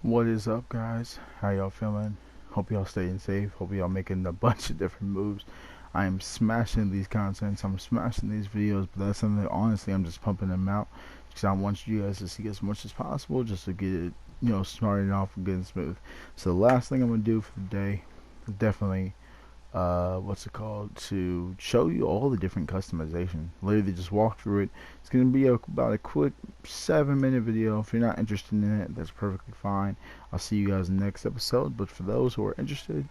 What is up, guys? How y'all feeling? Hope y'all staying safe. Hope y'all making a bunch of different moves. I am smashing these contents. I'm smashing these videos, but that's something that honestly I'm just pumping them out because I want you guys to see as much as possible just to get it, starting off and getting smooth. So the last thing I'm gonna do for the day is definitely what's it called, to show you all the different customization. Literally just walk through it. It's going to be about a quick 7-minute video. If you're not interested in it, that's perfectly fine. I'll see you guys in the next episode. But for those who are interested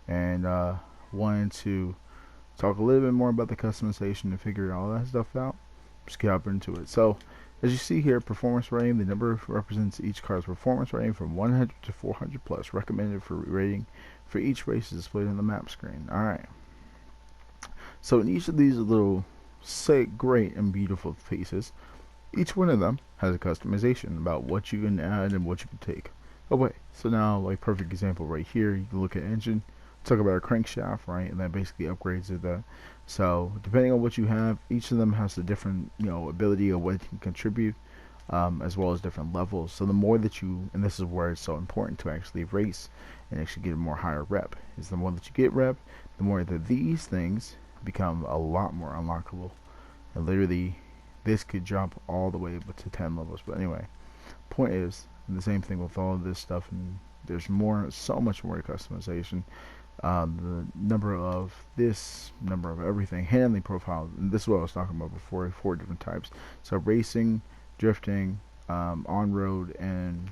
and wanting to talk a little bit more about the customization and figure all that stuff out, just get up into it. So as you see here, performance rating, the number represents each car's performance rating from 100 to 400 plus, recommended for rating for each race is displayed on the map screen. Alright, so in each of these little, say, great and beautiful pieces, each one of them has a customization about what you can add and what you can take away. So now, like, perfect example right here, you can look at engine, talk about a crankshaft, right, and that basically upgrades it. So depending on what you have, each of them has a different, ability of what it can contribute, as well as different levels. So the more that you, and this is where it's so important to actually race and actually get a more higher rep, is the more that you get rep, the more that these things become a lot more unlockable. And literally, this could jump all the way up to 10 levels. But anyway, point is, the same thing with all of this stuff, and there's more, so much more customization. The number of this, number of everything, handling profile, and this is what I was talking about before, 4 different types. So racing, drifting, on-road, and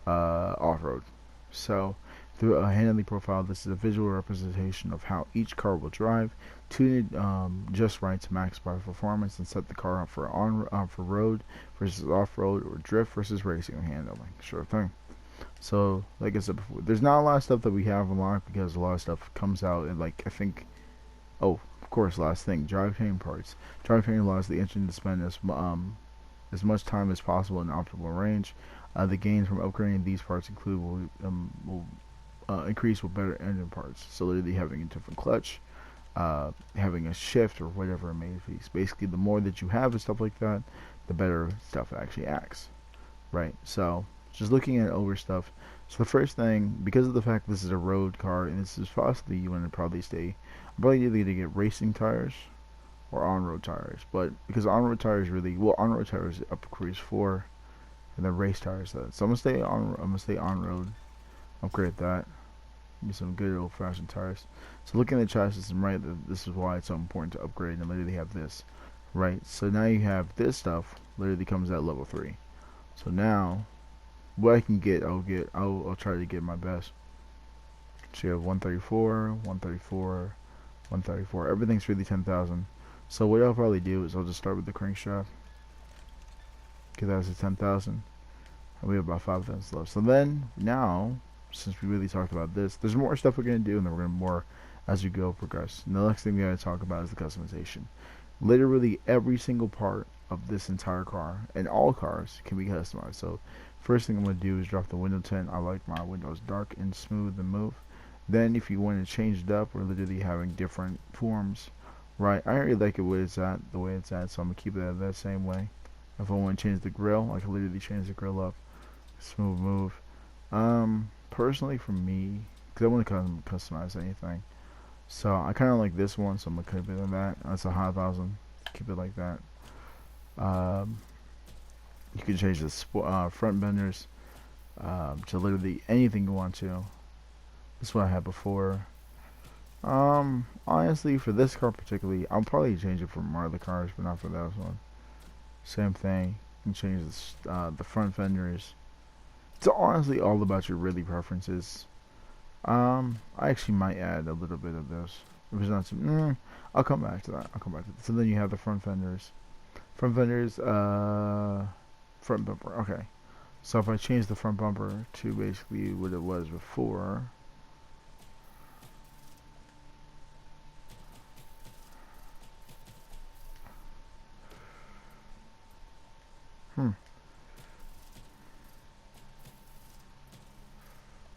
off-road. So through a handling profile, this is a visual representation of how each car will drive, tune it just right to maximize performance, and set the car up for for road versus off-road, or drift versus racing and handling. Sure thing. So, like I said before, there's not a lot of stuff that we have unlocked because a lot of stuff comes out in, like, I think. Oh, of course, last thing, drivetrain parts. Drivetrain allows the engine to spend as much time as possible in optimal range. The gains from upgrading these parts include will increase with better engine parts. So literally having a different clutch, having a shift, or whatever it may be. Basically, the more that you have and stuff like that, the better stuff actually acts, right? So just looking at over stuff. So the first thing, because of the fact this is a road car and this is possibly, you want to probably stay, I'm probably either going to get racing tires or on-road tires. But because on-road tires really, well, on-road tires up cruise 4, and then race tires that. So I'm gonna stay on road. Upgrade that. Get some good old-fashioned tires. So looking at the chassis system, right, this is why it's so important to upgrade and literally have this, right? So now you have this stuff literally comes at level 3. So now what I can get, I'll try to get my best. So you have 134, 134, 134. Everything's really 10,000. So what I'll probably do is I'll just start with the crankshaft. Get that to 10,000. And we have about 5,000 left. So then, now, since we really talked about this, there's more stuff we're going to do, and then we're going to more as we go progress. And the next thing we got to talk about is the customization. Literally every single part of this entire car, and all cars, can be customized. So first thing I'm going to do is drop the window tint. I like my windows dark and smooth and move. Then if you want to change it up, we're literally having different forms, right? I already like it where it's at, the way it's at, so I'm going to keep it that same way. If I want to change the grill, I can literally change the grill up. Smooth move. Personally for me, because I want to customize anything, so I kind of like this one, so I'm gonna keep it like that. That's a high 1,000. Keep it like that. Um, you can change the front benders to literally anything you want to. This is what I had before. Honestly, for this car particularly, I'll probably change it for more other cars, but not for that one. Same thing. You can change the front fenders. It's honestly all about your really preferences. I actually might add a little bit of this. If it's not too, I'll come back to that. I'll come back to that. So then you have the front fenders. Front fenders, front bumper. Okay. So if I change the front bumper to basically what it was before.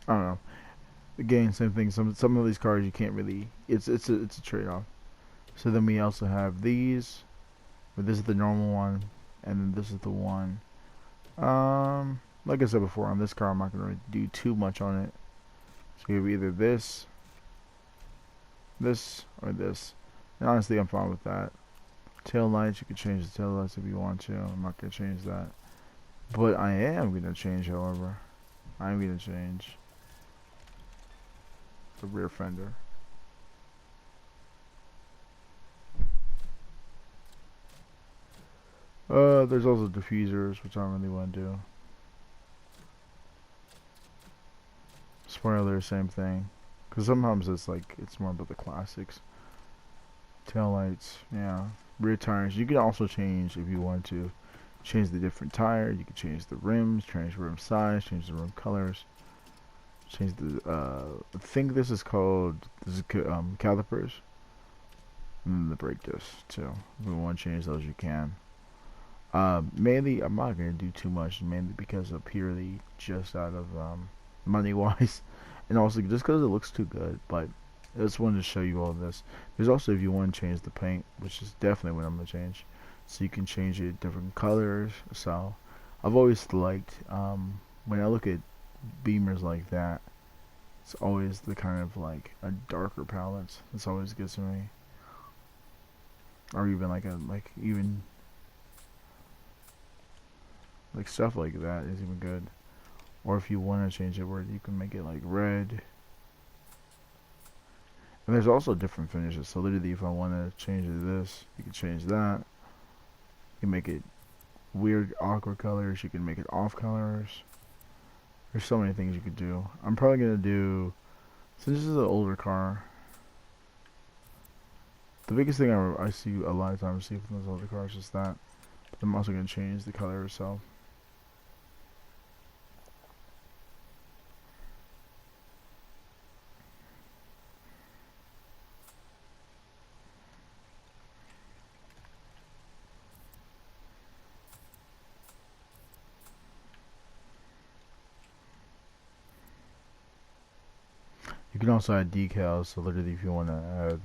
I don't know. Again, same thing. Some of these cars you can't really. It's a trade off. So then we also have these. But this is the normal one, and then this is the one Like I said before, on this car, I'm not gonna really do too much on it. So you have either this, or this. And honestly, I'm fine with that. Tail lights, you can change the tail lights if you want to. I'm not gonna change that. But I am gonna change, however. I'm gonna change the rear fender. There's also diffusers, which I don't really want to do. Spoiler, same thing. Because sometimes it's like, it's more about the classics. Tail lights, yeah. Rear tires, you can also change if you want to. Change the different tire, you can change the rims, change rim size, change the rim colors. Change the, I think this is called, calipers. And then the brake discs, too. If you want to change those, you can. Mainly, I'm not going to do too much, mainly because of purely just out of money wise, and also just because it looks too good. But I just wanted to show you all this. There's also, if you want to change the paint, which is definitely what I'm going to change, so you can change it different colors. So I've always liked, when I look at Beamers like that, it's always the kind of like a darker palette. It's always good to me, or even even like stuff like that is even good. Or if you want to change it where you can make it like red. And there's also different finishes. So literally if I want to change it to this, you can change that. You can make it weird awkward colors. You can make it off colors. There's so many things you could do. I'm probably going to do, since this is an older car, the biggest thing I see a lot of times from those older cars is that. But I'm also going to change the color itself. You can also add decals, so literally if you want to add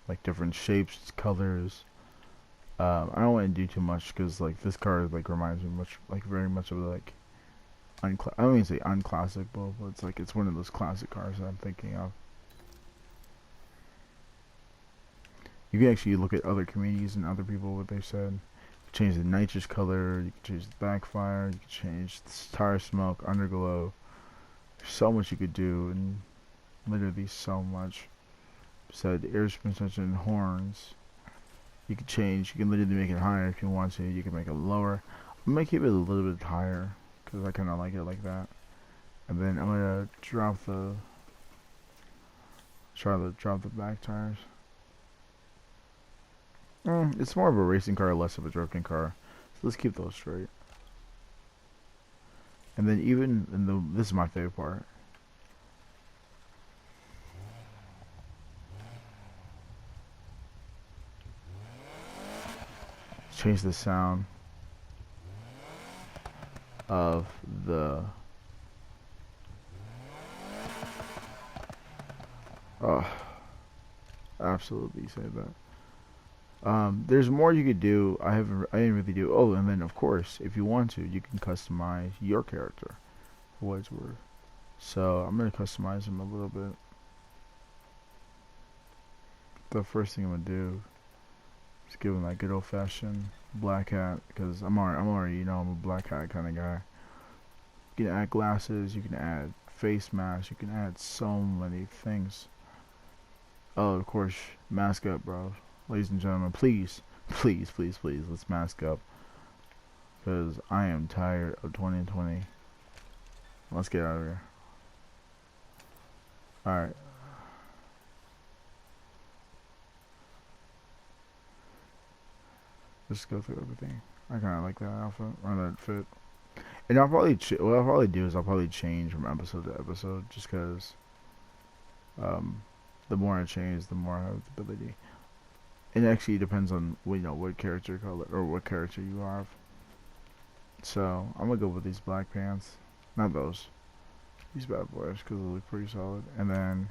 like different shapes, colors. I don't want to do too much because like this car like reminds me very much of like I don't even say unclassic, but it's like it's one of those classic cars that I'm thinking of. You can actually look at other communities and other people what they said. Change the nitrous color, you can change the backfire, you can change the tire smoke, underglow. There's so much you could do, and literally so much. Said air suspension, horns. You can change. You can literally make it higher if you want to. You can make it lower. I'm gonna keep it a little bit higher because I kind of like it like that. And then I'm gonna drop the back tires. It's more of a racing car, less of a drifting car. So let's keep those straight. And then even in this is my favorite part. Change the sound of the oh, absolutely say that. There's more you could do. I didn't really do. Oh, and then of course, if you want to, you can customize your character for what it's worth. So I'm gonna customize him a little bit. The first thing I'm gonna do is give him that good old fashioned black hat because I'm already I'm a black hat kind of guy. You can add glasses. You can add face mask. You can add so many things. Oh, of course, mask up, bro. Ladies and gentlemen, please, please, please, please, let's mask up. Because I am tired of 2020. Let's get out of here. Alright. Let's go through everything. I kind of like that outfit, or that fit. And what I'll probably do is I'll probably change from episode to episode, just because the more I change, the more I have the ability. It actually depends on what character color or what character you have. So I'm gonna go with these black pants, not those. These bad boys because they look pretty solid. And then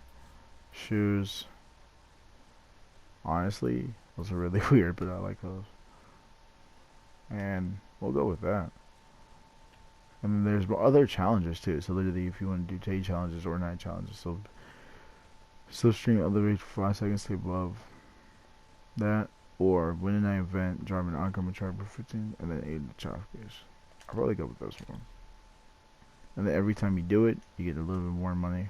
shoes. Honestly, those are really weird, but I like those. And we'll go with that. And then there's other challenges too. So literally, if you want to do day challenges or night challenges, so stream elevator for 5 seconds to above that, or win a night event, drive an oncoming truck for 15, and then 8 traffickers. I'll probably go with those one. And then every time you do it, you get a little bit more money.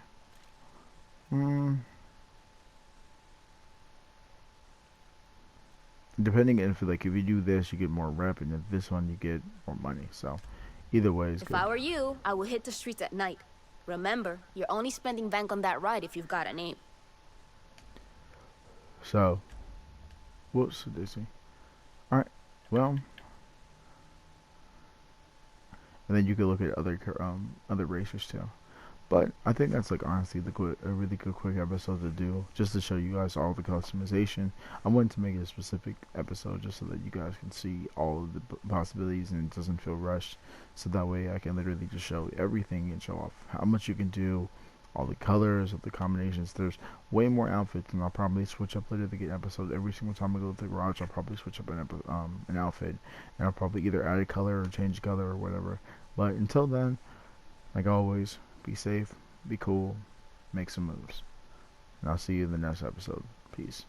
Depending if you do this, you get more rep, and if this one, you get more money. So either way is good. If I were you, I would hit the streets at night. Remember, you're only spending bank on that ride if you've got a name. So, whoops, Daisy. Alright, well, and then you could look at other racers too. But I think that's honestly a really good quick episode to do, just to show you guys all the customization. I wanted to make it a specific episode just so that you guys can see all of the possibilities and it doesn't feel rushed. So that way I can literally just show everything and show off how much you can do, all the colors, of the combinations. There's way more outfits, and I'll probably switch up later to get episodes. Every single time I go to the garage, I'll probably switch up an outfit, and I'll probably either add a color or change color or whatever. But until then, like always, be safe, be cool, make some moves. And I'll see you in the next episode. Peace.